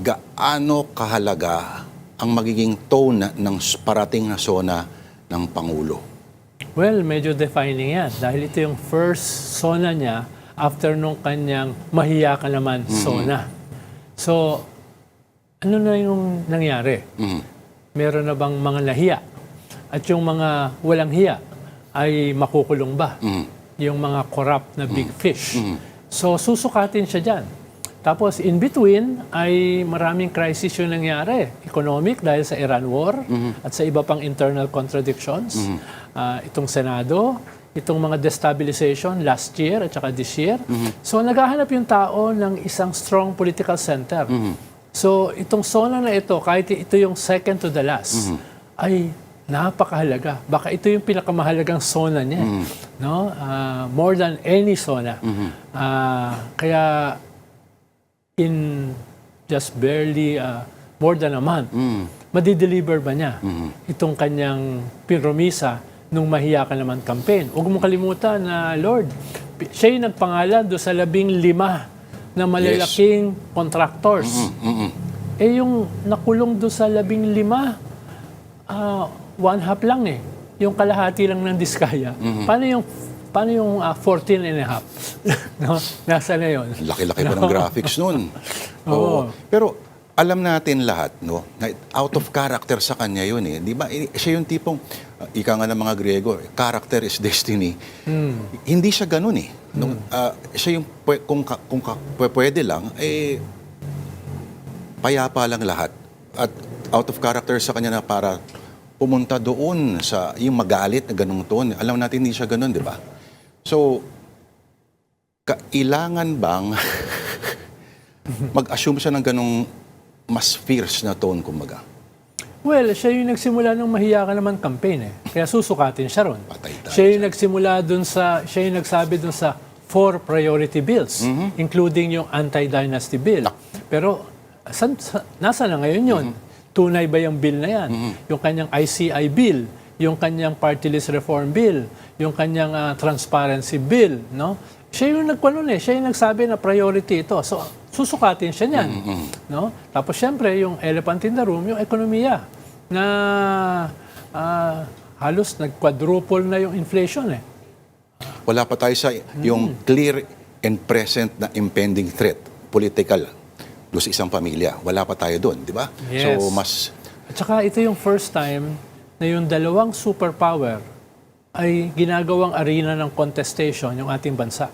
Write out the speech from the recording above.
gaano kahalaga ang magiging tone ng parating na SONA ng Pangulo? Well, medyo defining yan. Dahil ito yung first SONA niya after nung kanyang mahiya ka naman SONA. So, ano na yung nangyari? Meron na bang mga nahiya? At yung mga walang hiya ay makukulong ba? Yung mga corrupt na big fish. So, susukatin siya dyan. Tapos, in between, ay maraming crisis yung nangyari. Economic dahil sa Iran War at sa iba pang internal contradictions. Itong Senado, itong mga destabilization last year at saka this year. So, naghahanap yung tao ng isang strong political center. So, itong SONA na ito, kahit ito yung second to the last, ay napakahalaga. Baka ito yung pinakamahalagang SONA niya. No? More than any SONA. Kaya, in just barely more than a month, madideliver ba niya itong kanyang pinromisa nung mahiya ka naman campaign? Huwag mong kalimutan na, Lord, siya yung nagpangalan doon sa 15 na malalaking contractors. Eh yung nakulong doon sa 15, one half lang eh. Yung kalahati lang ng diskaya. Paano yung 14 and a half? No? Nasa na yun? Laki-laki pa ng graphics nun. Oo. Pero alam natin lahat, no, na out of character sa kanya yun eh. Di ba? Siya yung tipong, ika nga ng mga Griego, character is destiny. Hindi siya ganun eh. Siya yung, kung pwede lang, eh, payapa lang lahat. At out of character sa kanya na para pumunta doon sa yung magalit na ganung toon. Alam natin hindi siya ganun, di ba? So, kailangan bang mag-assume siya ng ganung mas fierce na tone, kumbaga? Well, siya yung nagsimula ng mahiya ka naman campaign eh. Kaya susukatin siya ron. Siya yung nagsimula dun sa, siya yung nagsabi dun sa 4 priority bills, including yung anti-dynasty bill. Pero, nasa na ngayon yun? Tunay ba yung bill na yan? Yung kanyang ICI bill, yung kanyang party list reform bill, yung kanyang transparency bill, no? Siya yung nagkuno eh, siya yung nagsabi na priority ito. So, susukatin siya niyan, no? Tapos syempre, yung elephant in the room, yung ekonomiya na halos nag-quadruple na yung inflation eh. Wala pa tayo sa yung clear and present na impending threat, political, doon sa isang pamilya. Wala pa tayo doon, di ba? Yes. So, mas... At saka ito yung first time na yung dalawang superpower ay ginagawang arena ng contestation yung ating bansa.